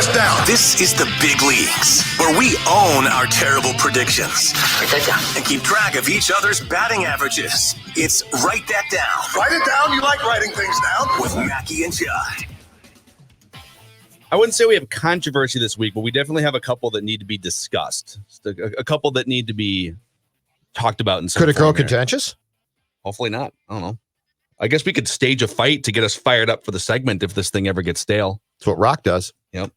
first down. This is the big leagues, where we own our terrible predictions. Write that down. And keep track of each other's batting averages. It's Write That Down. Write it down. You like writing things down. With Mackey and Judd. I wouldn't say we have controversy this week, but we definitely have a couple that need to be discussed. A couple that need to be talked about in some Could it grow form here. contentious? Hopefully not. I don't know. I guess we could stage a fight to get us fired up for the segment if this thing ever gets stale. That's what Rock does. Yep.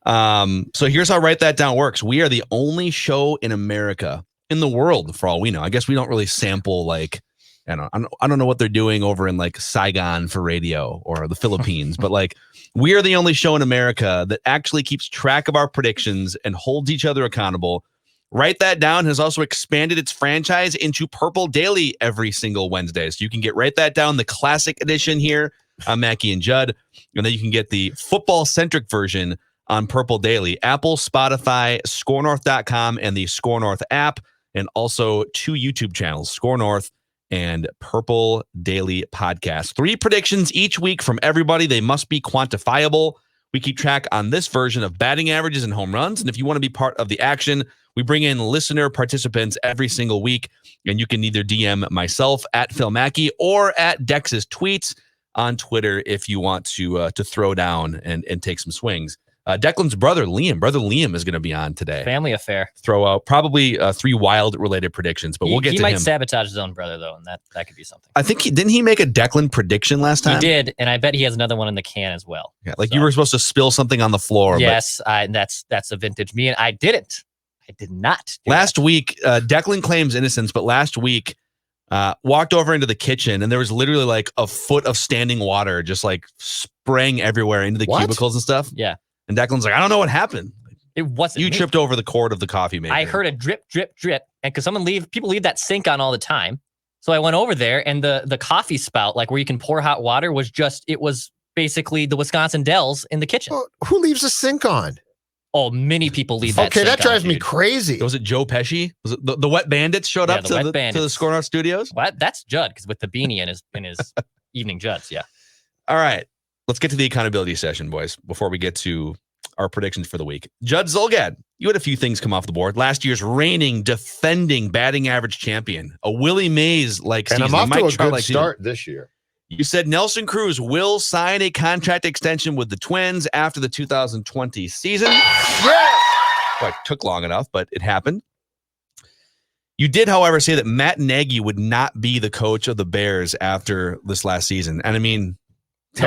So here's how Write That Down works. We are the only show in America, in the world, for all we know. I guess we don't really sample like, I don't know what they're doing over in like Saigon for radio or the Philippines, but like we are the only show in America that actually keeps track of our predictions and holds each other accountable. Write That Down has also expanded its franchise into Purple Daily every single Wednesday. So you can get Write That Down, the classic edition here on Mackey and Judd, and then you can get the football-centric version on Purple Daily, Apple, Spotify, SKORNorth.com, and the SKOR North app, and also 2 YouTube channels, SKOR North and Purple Daily Podcast. 3 predictions each week from everybody. They must be quantifiable. We keep track on this version of batting averages and home runs, and if you want to be part of the action, we bring in listener participants every single week, and you can either DM myself at Phil Mackey or at Dex's tweets on Twitter if you want to throw down and take some swings. Declan's brother Liam is going to be on today. Family affair. Throw out probably 3 wild related predictions, but we'll get to him. He might sabotage his own brother though, and that could be something. I think didn't he make a Declan prediction last time? He did, and I bet he has another one in the can as well. Yeah, like you were supposed to spill something on the floor. Yes, that's a vintage me, and I didn't. I did not. Last week, Declan claims innocence, but last week walked over into the kitchen and there was literally like a foot of standing water just like spraying everywhere into the cubicles and stuff. Yeah. And Declan's like, I don't know what happened. It wasn't You me. tripped over the cord of the coffee maker. I heard a drip, drip, drip. And because people leave that sink on all the time. So I went over there and the coffee spout, like where you can pour hot water, it was basically the Wisconsin Dells in the kitchen. Well, who leaves a sink on? Oh, many people leave that Okay, sink that drives on, me dude. crazy. Was it Joe Pesci? Was it the Wet Bandits showed up to the SKOR North studios? What? That's Judd, because with the beanie in his evening Judds, yeah. All right. Let's get to the accountability session, boys, before we get to our predictions for the week. Judd Zulgad, you had a few things come off the board. Last year's reigning, defending batting average champion. A Willie Mays-like season. And I'm off to a good season. start this year. You said Nelson Cruz will sign a contract extension with the Twins after the 2020 season. Yeah. Well, it took long enough, but it happened. You did, however, say that Matt Nagy would not be the coach of the Bears after this last season. And I mean, that's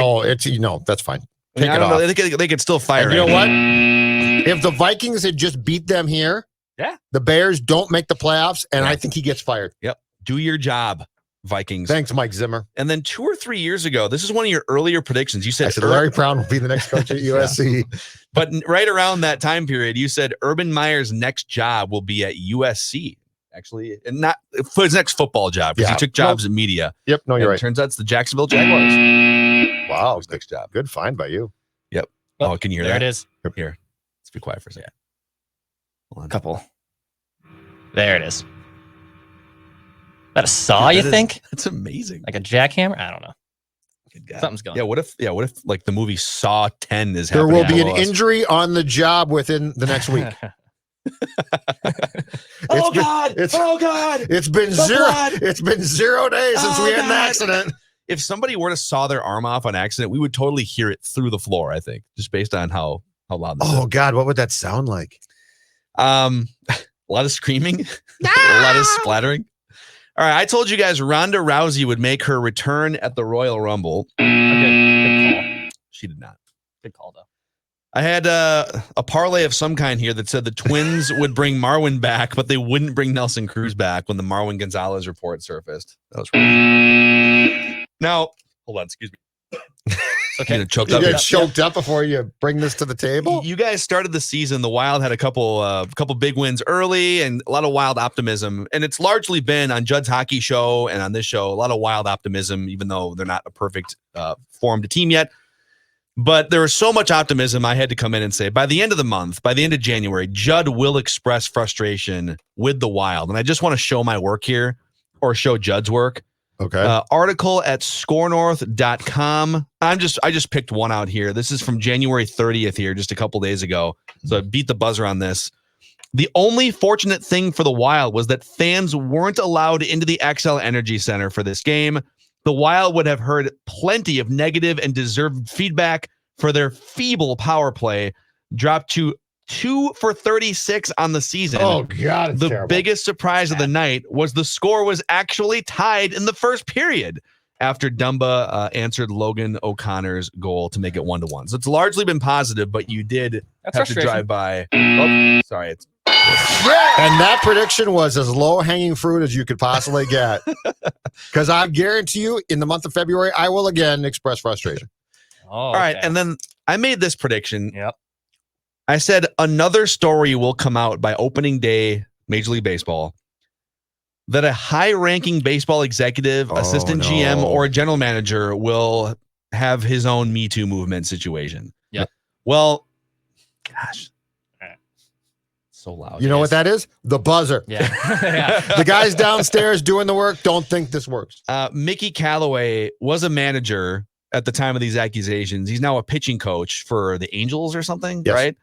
fine. Take I it don't know. off. They could still fire And you him. know what? If the Vikings had just beat them here, yeah, the Bears don't make the playoffs, and I think he gets fired. Yep. Do your job, Vikings. Thanks, Mike Zimmer. And then 2 or 3 years ago, this is one of your earlier predictions. You said, I said Larry Brown will be the next coach at USC. But right around that time period, you said Urban Meyer's next job will be at USC. Actually, and not for his next football job, because he took jobs in media. Yep, no, you're right. Turns out it's the Jacksonville Jaguars. Wow, His next job. Good find by you. Yep. Oh, can you hear there that? It is. Here, let's be quiet for a second. Hold on. Couple. There it is. That a saw, you think? That's amazing. Like a jackhammer? I don't know. Good God. Something's going. Yeah. What if like the movie Saw 10 is There happening? will be an below us? injury on the job within the next week. Oh God! It's been The zero. blood. It's been 0 days since we had an God. accident. If somebody were to saw their arm off on accident, we would totally hear it through the floor. I think, just based on how loud this is. Oh God, what would that sound like? A lot of screaming, a lot of splattering. All right, I told you guys Ronda Rousey would make her return at the Royal Rumble. Good call. She did not. Good call, though. I had a parlay of some kind here that said the Twins would bring Marwin back, but they wouldn't bring Nelson Cruz back when the Marwin Gonzalez report surfaced. That was wrong. Now, hold on, excuse me. Okay. You choked You up. get choked up before you bring this to the table. You guys started the season. The Wild had a couple big wins early and a lot of Wild optimism. And it's largely been on Judd's hockey show and on this show, a lot of Wild optimism, even though they're not a perfect formed team yet. But there was so much optimism, I had to come in and say, by the end of the month, by the end of January, Judd will express frustration with the Wild. And I just want to show my work here, or show Judd's work. Okay. Article at scorenorth.com. I just picked one out here. This is from January 30th here, just a couple days ago. So I beat the buzzer on this. The only fortunate thing for the Wild was that fans weren't allowed into the XL Energy Center for this game. The Wild would have heard plenty of negative and deserved feedback for their feeble power play, dropped to 2 for 36 on the season. Oh, God, it's the terrible. biggest surprise of the night was the score was actually tied in the first period after Dumba answered Logan O'Connor's goal to make it 1-1. So it's largely been positive, but you did have to drive by. Oh, sorry. And that prediction was as low-hanging fruit as you could possibly get. Because I guarantee you, in the month of February, I will again express frustration. All right, and then I made this prediction. Yep. I said another story will come out by opening day, Major League Baseball, that a high-ranking baseball executive, assistant GM, or general manager will have his own Me Too movement situation. Yep. Well, gosh. So loud. You know what that is? The buzzer. Yeah. Yeah. The guys downstairs doing the work don't think this works. Mickey Callaway was a manager at the time of these accusations. He's now a pitching coach for the Angels or something, Yes. right?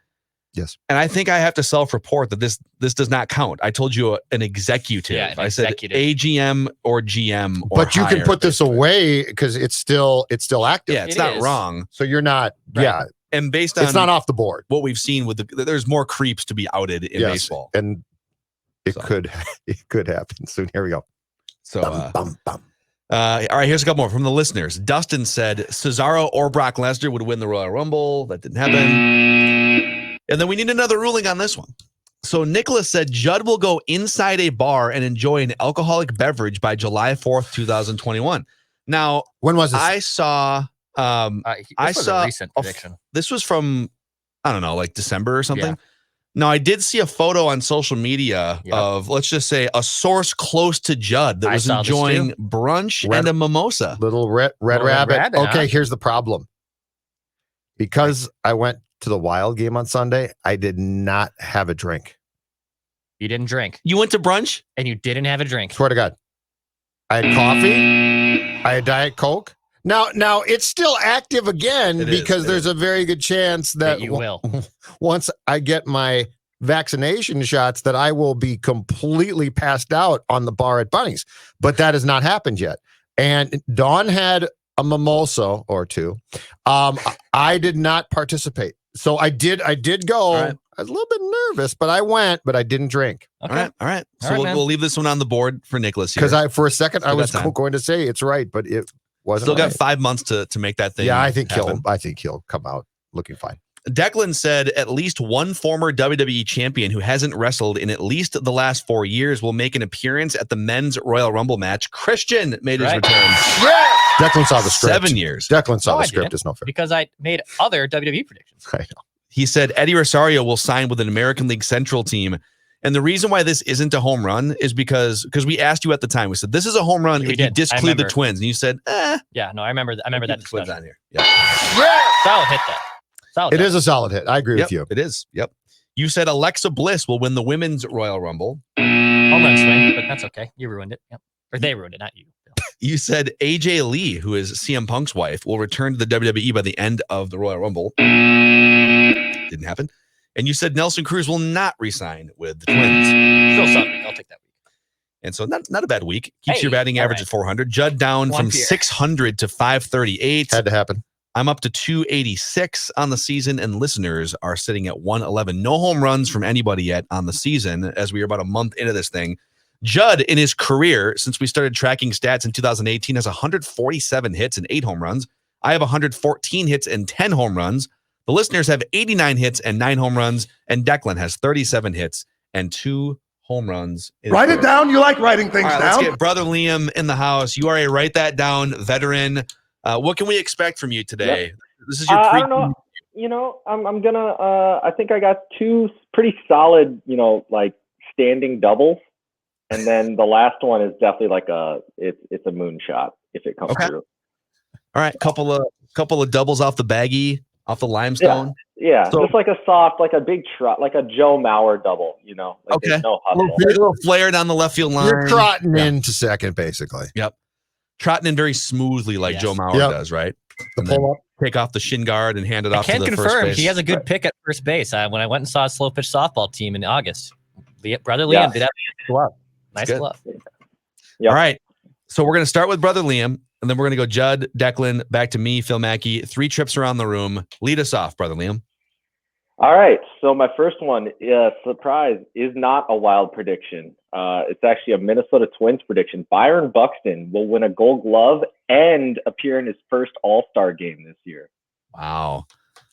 Yes. And I think I have to self-report that this does not count. I told you an executive. Yeah, an I said executive. AGM or GM or But you can higher, put this basically. away because it's still active. Yeah, it's It not is. wrong. So you're not. Right. Yeah. And based on It's not off the board. what we've seen with there's more creeps to be outed in Yes. baseball. And it So. could happen soon. Here we go. So Bum, bum. all right, here's a couple more from the listeners. Dustin said Cesaro or Brock Lesnar would win the Royal Rumble. That didn't happen. And then we need another ruling on this one. So Nicholas said Judd will go inside a bar and enjoy an alcoholic beverage by July 4th, 2021. Now, When was this? I saw This I was saw a recent prediction. this was from, I don't know, like December or something. Yeah. Now, I did see a photo on social media Yep. of, let's just say, a source close to Judd that I was saw this enjoying too. brunch Red- and a mimosa. Little red Little rabbit. rabbit, Okay, huh? here's the problem. Because I went to the Wild game on Sunday, I did not have a drink. You didn't drink, You went to brunch? and you didn't have a drink. Swear to God. I had coffee. I had Diet Coke. Now it's still active again It is, because it there's is. a very good chance that You will. once I get my vaccination shots that I will be completely passed out on the bar at Bunny's. But that has not happened yet. And Dawn had a mimosa or two. I did not participate. So I did go. All right. I was a little bit nervous, but I went, but I didn't drink. Okay. All right. So All right, man. we'll leave this one on the board for Nicholas here. Because for a second I Still got was time. going to say it's right, but it wasn't. Still got right. 5 months to make that thing. Yeah, I think happen. he'll come out looking fine. Declan said at least one former WWE champion who hasn't wrestled in at least the last 4 years will make an appearance at the men's Royal Rumble match. Christian made his Right. return. Declan saw the script. 7 years. Declan saw No, the I script. didn't. It's no fair. Because I made other WWE predictions. I know. He said Eddie Rosario will sign with an American League Central team. And the reason why this isn't a home run is because we asked you at the time. We said, this is a home run We if you did. I disclude the remember. Twins. And you said, Yeah, no, I remember that keep discussion. the Twins on here. Yeah. Solid hit though. Solid It hit. is a solid hit. I agree Yep, with you. it is. Yep. You said Alexa Bliss will win the women's Royal Rumble. Home run swing, but that's okay. You ruined it. Yep. Or they ruined it, not you. You said AJ Lee, who is CM Punk's wife, will return to the WWE by the end of the Royal Rumble. Didn't happen. And you said Nelson Cruz will not resign with the Twins. Still something. I'll take that week. And so not a bad week. Keeps Hey, your batting all average right. at 400. Judd down One from beer. 600 to 538. Had to happen. I'm up to 286 on the season, and listeners are sitting at 111. No home runs from anybody yet on the season, as we are about a month into this thing. Judd, in his career, since we started tracking stats in 2018, has 147 hits and 8 home runs. I have 114 hits and 10 home runs. The listeners have 89 hits and 9 home runs, and Declan has 37 hits and 2 home runs. in his Write it career. down. You like writing things All right, down. let's get Brother Liam in the house. You are a write that down veteran. What can we expect from you today? This is your I pre- don't know. You know, I'm gonna. I think I got 2 pretty solid, like standing doubles, and then the last one is definitely like it's a moonshot if it comes Okay. through. All right, couple of doubles off the baggie, off the limestone. Yeah, So- just like a soft, like a big trot, like a Joe Mauer double. Like Okay. there's no A little, hustle. little flare down the left field line. You're trotting Yeah. into second, basically. Yep. trotting in very smoothly like Yes. Joe Mauer Yep. does, right? The And then pull up. take off the shin guard and hand it I off to can the first confirm base. he has a good pick at first base. When I went and saw a slow pitch softball team in August, Brother Yeah. Liam did have a glove. Nice good. glove. Yep. All right. So we're going to start with Brother Liam, and then we're going to go Judd, Declan, back to me, Phil Mackey. 3 trips around the room. Lead us off, Brother Liam. All right. So my first one, surprise, is not a wild prediction. It's actually a Minnesota Twins prediction. Byron Buxton will win a Gold Glove and appear in his first All-Star game this year. Wow.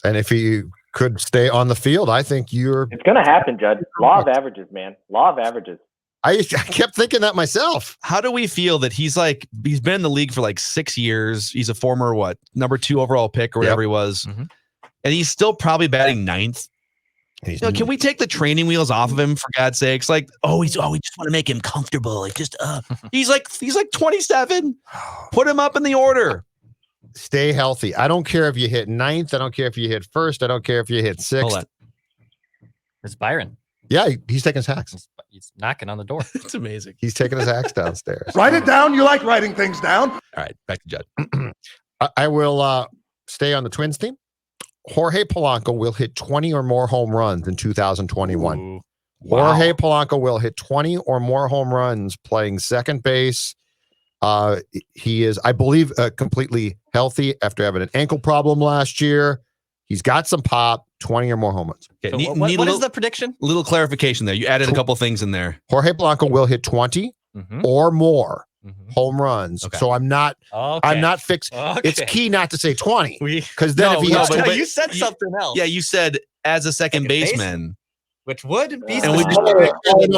And if he could stay on the field, I think It's going to happen, Judd. Law of averages, man. Law of averages. I kept thinking that myself. How do we feel that he's been in the league for like 6 years? He's a former, number 2 overall pick or whatever he was. Mhm. And he's still probably batting 9th. He's Can we take the training wheels off of him for God's sakes? We just want to make him comfortable. He's like 27. Put him up in the order. stay healthy. I don't care if you hit 9th. I don't care if you hit 1st. I don't care if you hit 6th. Hold on. It's Byron. Yeah, he's taking his hacks. He's knocking on the door. It's amazing. He's taking his hacks downstairs. Write it down. You like writing things down. All right, back to Judd. I will stay on the Twins team. Jorge Polanco will hit 20 or more home runs in 2021. Ooh. Jorge Polanco will hit 20 or more home runs playing second base. He is, I believe, completely healthy after having an ankle problem last year. He's got some pop, 20 or more home runs. Okay, So need what a is little, the prediction? little clarification there. You added a couple things in there. Jorge Polanco will hit 20 Mm-hmm. or more Mm-hmm. home runs. Okay. So I'm not fixed. Okay. It's key not to say 20 We, because then No, if he no, hits but- you said something else. Yeah, you said as a second Second baseman. Which would be And we just-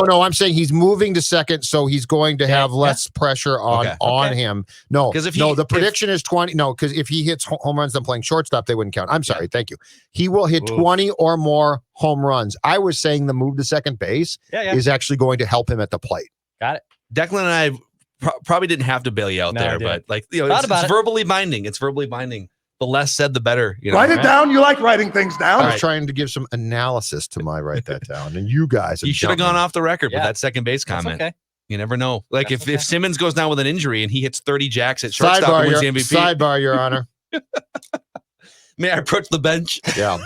no, I'm saying he's moving to second, so he's going to have less pressure on Okay. him. No, 'Cause if no, he- the prediction is 20. No, because if he hits home runs then playing shortstop, they wouldn't count. I'm sorry, thank you. He will hit Oof. 20 or more home runs. I was saying the move to second base Yeah. is actually going to help him at the plate. Got it. Declan and I probably didn't have to bail you out No, I there, didn't. but Thought it's about it. verbally binding. It's verbally binding. The less said, the better. You know? Write it Right. down. You like writing things down. I was right. trying to give some analysis to my write that down, and you guys, You should have gone off the record with Yeah. that second base That's comment. okay. You never know. Like That's if okay. Simmons goes down with an injury and he hits 30 jacks at shortstop Sidebar, and wins your, the MVP, sidebar, Your Honor. may I approach the bench? Yeah,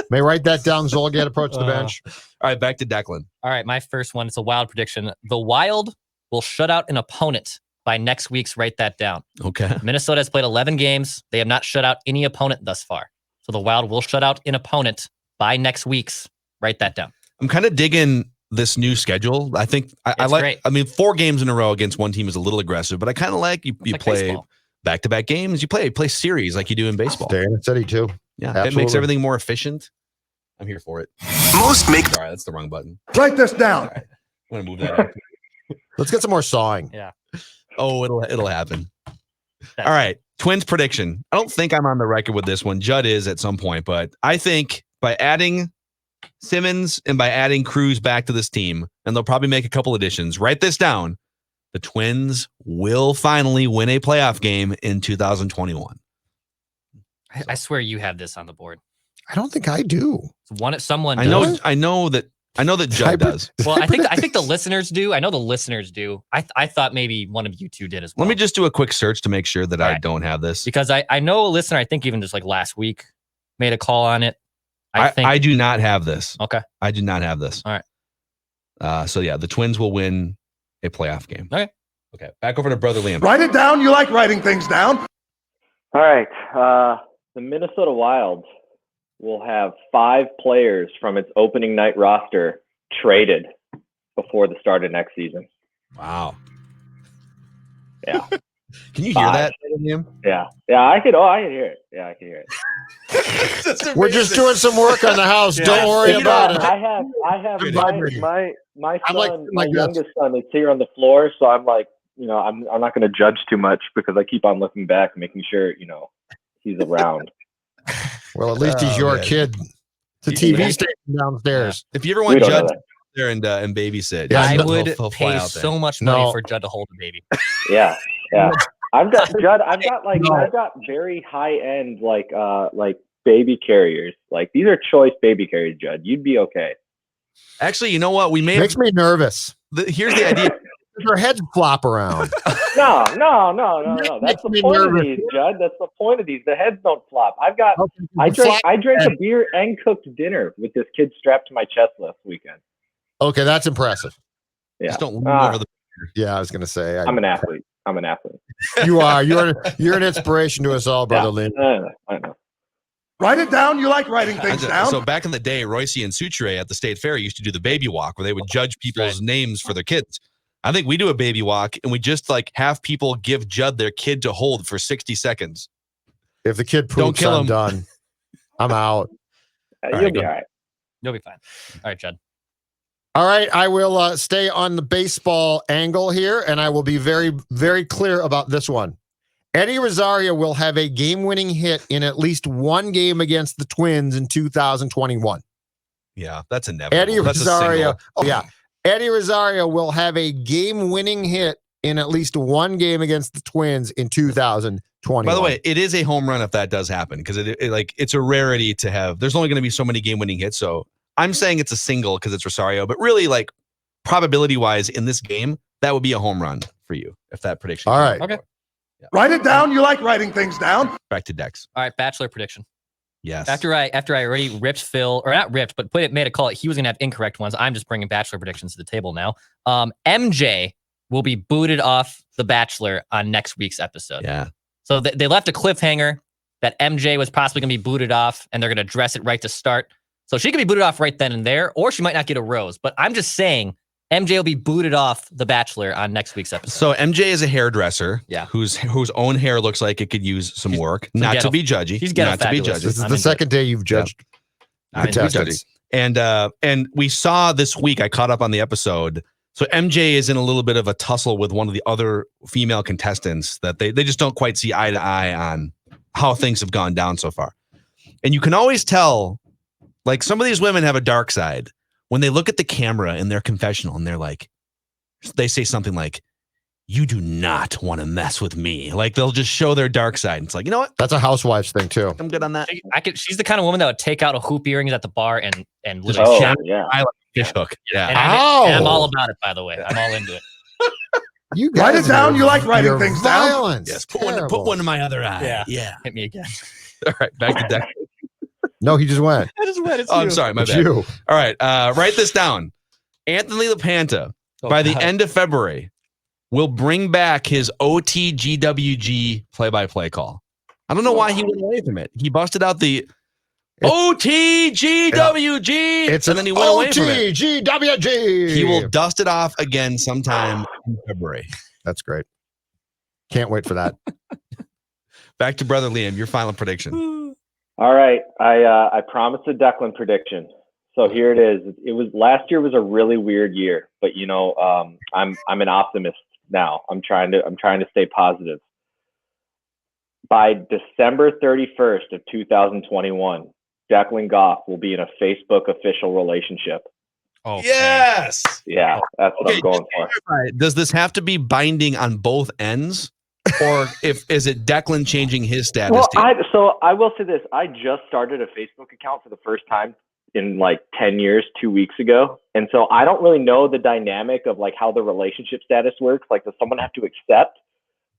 may write that down. Zolgad approach the bench. All right, back to Declan. All right, my first one. It's a wild prediction. The Wild will shut out an opponent by next week's. Write that down. Okay. Minnesota has played 11 games. They have not shut out any opponent thus far. So the Wild will shut out an opponent by next week's. Write that down. I'm kind of digging this new schedule. I think I It's like. great. I mean, 4 games in a row against one team is a little aggressive, but I kind of like you Like play baseball. back-to-back games. You play series like you do in baseball. Stay in the city too. Yeah, it makes Absolutely. everything more efficient. I'm here for it. Most make Sorry, that's the wrong button. Write this down. I'm gonna move that up. Let's get some more sawing. Oh, it'll happen. All right, Twins prediction. I don't think I'm on the record with this one. Judd is at some point, but I think by adding Simmons and by adding Cruz back to this team, and they'll probably make a couple additions. Write this down. The Twins will finally win a playoff game in 2021. I swear you have this on the board. I don't think I do. Someone I does. know that Judd Hybrid- does. Well, I think the listeners do. I know the listeners do. I thought maybe one of you two did as well. Let me just do a quick search to make sure that I Right. don't have this. because I know a listener. I think even just like last week made a call on it. I think I do not have this. okay. I do not have this. All right. So yeah, the Twins will win a playoff game. Okay. Okay. Back over to Brother Liam. Write it down. You like writing things down. All right. The Minnesota Wild will have 5 players from its opening night roster traded before the start of next season. Wow. Yeah. Can you hear 5. that, Liam? Yeah. I could hear it. Yeah, I could hear it. We're just doing some work on the house. Don't worry Yeah, about it. I have Good my vibrating. my I'm like- son, like my that. youngest son is here on the floor, so I'm like, I'm not going to judge too much because I keep on looking back, making sure he's around. Well, at least he's Oh, your man. kid. It's a TV station downstairs. If you ever We want don't know Judd that. there and babysit, Yeah, I he'll- would he'll fly pay out there. so much money No. for Judd to hold a baby. Yeah. I've got Judd. I've got very high end like baby carriers. Like these are choice baby carriers, Judd. You'd be okay. Actually, you know what? We may have, Makes me nervous. here's the idea. Her head flop around. No. That's the me point of nervous. these, Judd. That's the point of these. The heads don't flop. I Flop- drank a beer and cooked dinner with this kid strapped to my chest last weekend. Okay, that's impressive. Yeah. Just don't lean over the. Yeah, I was gonna say. I'm an athlete. You are. You're an inspiration to us all, brother Lynn. I know. Write it down. You like writing things down. So back in the day, Royce and Suture at the state fair used to do the baby walk where they would judge people's names for their kids. I think we do a baby walk and we just like have people give Judd their kid to hold for 60 seconds. If the kid Don't poops, kill I'm him. done. I'm out. You'll be all right. You'll be fine. All right, Judd. All right, I will stay on the baseball angle here, and I will be very, very clear about this one. Eddie Rosario will have a game-winning hit in at least one game against the Twins in 2021. Yeah, that's inevitable. Eddie That's a Rosario. single. Oh, yeah. Eddie Rosario will have a game-winning hit in at least one game against the Twins in 2021. By the way, it is a home run if that does happen because it's a rarity to have. There's only going to be so many game-winning hits, so I'm saying it's a single because it's Rosario, but really, like probability-wise, in this game, that would be a home run for you if that prediction. All right. Okay. Yeah. Write it down. You like writing things down. Back to Dex. All right, Bachelor prediction. Yes. After I already ripped Phil, or not ripped, but made a call. He was gonna have incorrect ones. I'm just bringing Bachelor predictions to the table now. MJ will be booted off The Bachelor on next week's episode. Yeah. So they left a cliffhanger that MJ was possibly gonna be booted off, and they're gonna address it right to start. So she could be booted off right then and there, or she might not get a rose. But I'm just saying MJ will be booted off The Bachelor on next week's episode. So MJ is a hairdresser, Yeah. whose own hair looks like it could use some work. Not ghetto- to be judgy. he's ghetto Not to be fabulous. judgy. This is I'm the into second day you've judged Not to be judgy. contestants. And we saw this week. I caught up on the episode. So MJ is in a little bit of a tussle with one of the other female contestants that they just don't quite see eye to eye on how things have gone down so far. And you can always tell, like some of these women have a dark side when they look at the camera in their confessional and they're like, they say something like, "You do not want to mess with me." Like they'll just show their dark side. It's like, you know what? That's a housewives thing too. I'm good on that. She's the kind of woman that would take out a hoop earrings at the bar and Just literally shot yeah. I like fish hook. Yeah. And I'm all about it, by the way. I'm all into it. You Write guys it down. are- You like writing you're things down. violence. Yes. Terrible. Put one in my other eye. Yeah. Yeah. Hit me again. All right. Back to Dex. No, he just went. I just went. It's Oh, I'm sorry. My It's bad. you. All right. Write this down. Anthony LaPanta, by the end of February, will bring back his OTGWG play-by-play call. I don't know why he went away from it. He busted out the OTGWG, It's and then he went away from it. OTGWG. He will dust it off again sometime in February. That's great. Can't wait for that. Back to Brother Liam, your final prediction. All right. I promised a Declan prediction. So here it is. Last year was a really weird year, but I'm an optimist now. I'm trying to stay positive. By December 31st of 2021, Declan Goff will be in a Facebook official relationship. Oh, Yes. Yeah, that's what I'm going for. Does this have to be binding on both ends? Or is it Declan changing his status? Well, to- so I will say this. I just started a Facebook account for the first time in like 10 years, 2 weeks ago. And so I don't really know the dynamic of like how the relationship status works. Like, does someone have to accept?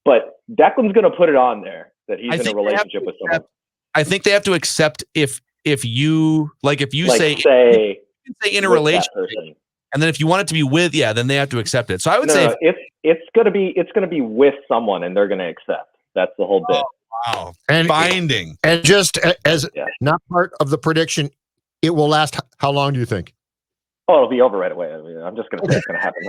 But Declan's going to put it on there that he's in a relationship with someone. I think they have to accept if you say in a with relationship, that person. and then if you want it to be with, then they have to accept it. So I would No, say, no, it's gonna be with someone, and they're gonna accept. That's the whole bit. wow, And binding. and just as Yeah. not part of the prediction, it will last. How long do you think? Oh, it'll be over right away. I mean, I'm just gonna say it's gonna happen.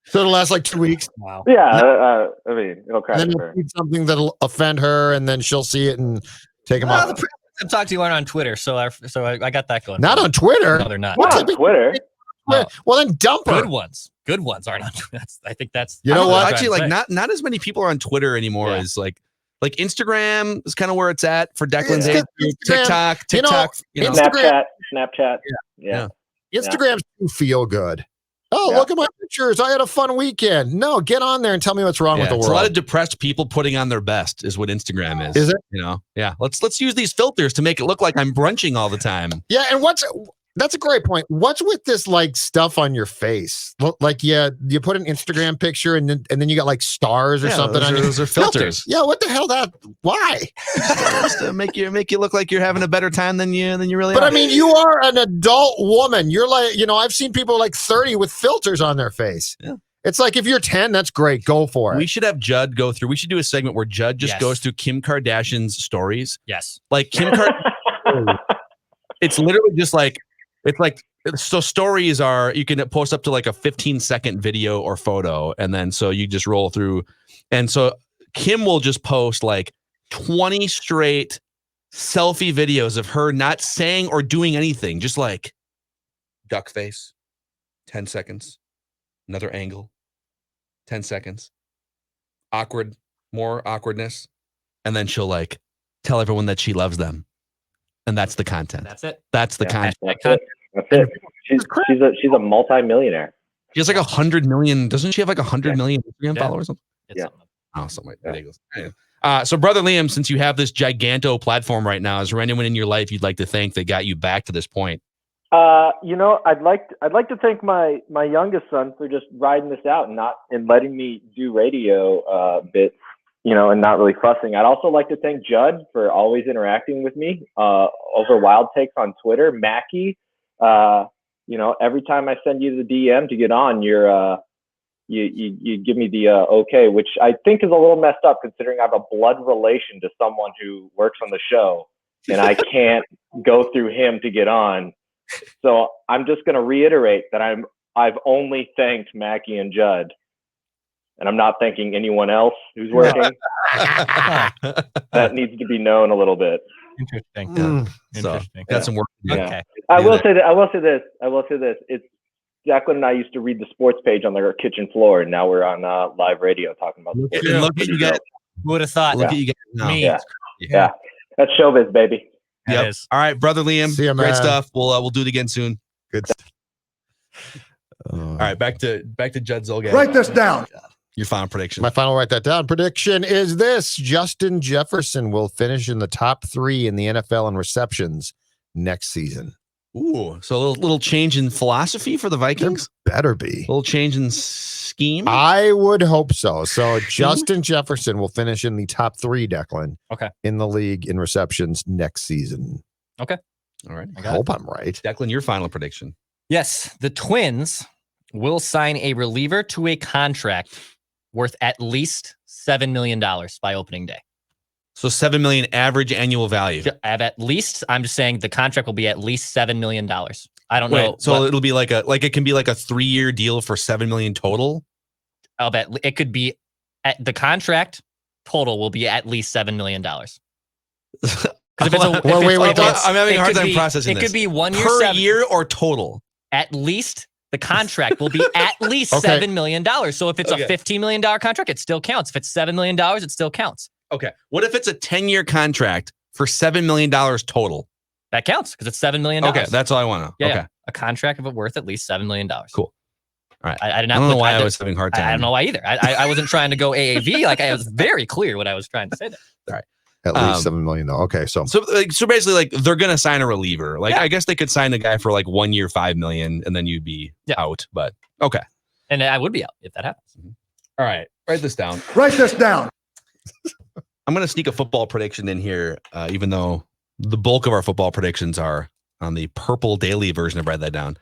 So it'll last like 2 weeks. Wow. Yeah, I mean, it'll crash And then her. you'll feed something that'll offend her, and then she'll see it and take him off. The I'm talking to you on Twitter, so I got that going. Not on Twitter. No, they're not. Not What on type of- Twitter. No. Well, then dump her. Good ones aren't on Twitter. I think that's. You know I don't what? I'm Actually, trying like to say. not as many people are on Twitter anymore Yeah. as like Instagram is kind of where it's at for Declan's It's age. Instagram. TikTok. You know, Snapchat. Yeah. Instagram's too feel good. Oh, Yeah. look at my pictures. I had a fun weekend. No, get on there and tell me what's wrong with the It's world. a lot of depressed people putting on their best is what Instagram is. Is it? Yeah. Let's use these filters to make it look like I'm brunching all the time. Yeah, and That's a great point. What's with this like stuff on your face? Like, yeah, you put an Instagram picture and then you got like stars or something. Those are filters. Yeah, what the hell? Why? Just to make you look like you're having a better time than you really But are. I mean, you are an adult woman. You're like, I've seen people like 30 with filters on their face. Yeah. It's like if you're 10, that's great. Go for it. We should have Judd go through. We should do a segment where Judd just goes through Kim Kardashian's stories. Yes. Like Kim Kardashian. It's literally just like, so stories are, you can post up to like a 15-second video or photo. And then so you just roll through. And so Kim will just post like 20 straight selfie videos of her not saying or doing anything. Just like duck face, 10 seconds, another angle, 10 seconds, more awkwardness. And then she'll like tell everyone that she loves them. And that's the content. That's it. That's the content. That's it. She's a multi-millionaire. She has like 100 million. Doesn't she have like 100 million Instagram followers? It's Oh, something like that. Anyway. So, Brother Liam, since you have this giganto platform right now, is there anyone in your life you'd like to thank that got you back to this point? I'd like to thank my youngest son for just riding this out and letting me do radio bits, and not really fussing. I'd also like to thank Judd for always interacting with me over wild takes on Twitter. Mackey, every time I send you the DM to get on, you give me the okay, which I think is a little messed up considering I have a blood relation to someone who works on the show, and I can't go through him to get on. So I'm just going to reiterate that I've only thanked Mackey and Judd, and I'm not thanking anyone else who's working. That needs to be known a little bit. Interesting. Interesting. Got some work to do. Okay. I will say this. It's Declan and I used to read the sports page on their kitchen floor, and now we're on live radio talking about sports. And look at you guys. Who would have thought? Look at you guys now. Me. Yeah. That's showbiz, baby. Yep. Is. All right, Brother Liam. See ya, Great man. stuff. We'll do it again soon. Good. All right, back to Judd Zolgad. Write this down. Your final prediction. My final write that down prediction is this: Justin Jefferson will finish in the top 3 in the NFL in receptions next season. Ooh, so a little change in philosophy for the Vikings? Better be. A little change in scheme? I would hope so. So Justin Jefferson will finish in the top 3, Declan. Okay. In the league in receptions next season. Okay. All right. I hope I'm right. Declan, your final prediction. Yes, the Twins will sign a reliever to a contract worth at least $7 million by opening day. So $7 million average annual value. At least, I'm just saying the contract will be at least $7 million. I don't know. So it'll be it can be like a 3-year deal for $7 million total. I'll bet it could be the contract total will be at least $7 million. Because if it's I'm having a hard time processing this. It could be 1 year per year or total. At least the contract will be at least $7 million. So if it's a $15 million contract, it still counts. If it's $7 million, it still counts. Okay. What if it's a 10-year contract for $7 million total? That counts because it's $7 million. Okay, that's all I want to know. Yeah, okay. yeah. A contract of it worth at least $7 million. Cool. All right. I did not. I don't know why I was having a hard time. I don't know why either. I wasn't trying to go AAV. Like I was very clear what I was trying to say there. All right. At least $7 million. Okay, so basically, like they're gonna sign a reliever. Like I guess they could sign a guy for like 1 year, $5 million, and then you'd be out. But okay. And I would be out if that happens. All right. Write this down. Write this down. I'm going to sneak a football prediction in here, even though the bulk of our football predictions are on the Purple Daily version of Write That Down.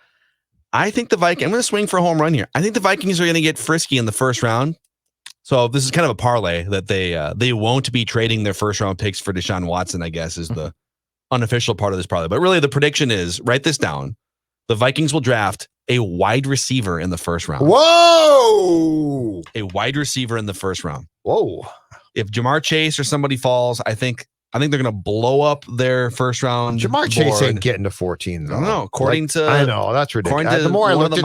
I think the Vikings, I'm going to swing for a home run here. I think the Vikings are going to get frisky in the first round. So this is kind of a parlay that they won't be trading their first round picks for Deshaun Watson, I guess, is the unofficial part of this parlay. But really the prediction is, write this down. The Vikings will draft a wide receiver in the first round. Whoa! A wide receiver in the first round. Whoa. If Jamar Chase or somebody falls, I think they're going to blow up their first round. Jamar Chase ain't getting to 14. Though. I don't know. According to I know that's ridiculous. The more I looked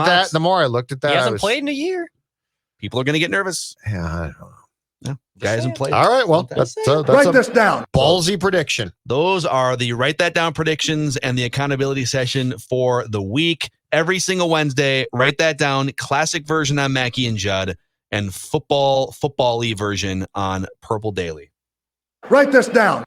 at that, he hasn't played in a year. People are going to get nervous. Yeah, I don't know. Yeah, guy hasn't played. All right, well, that's Write this down. Ballsy prediction. Those are the Write That Down predictions and the accountability session for the week. Every single Wednesday, write that down. Classic version on Mackey and Judd, and football-y version on Purple Daily. Write this down.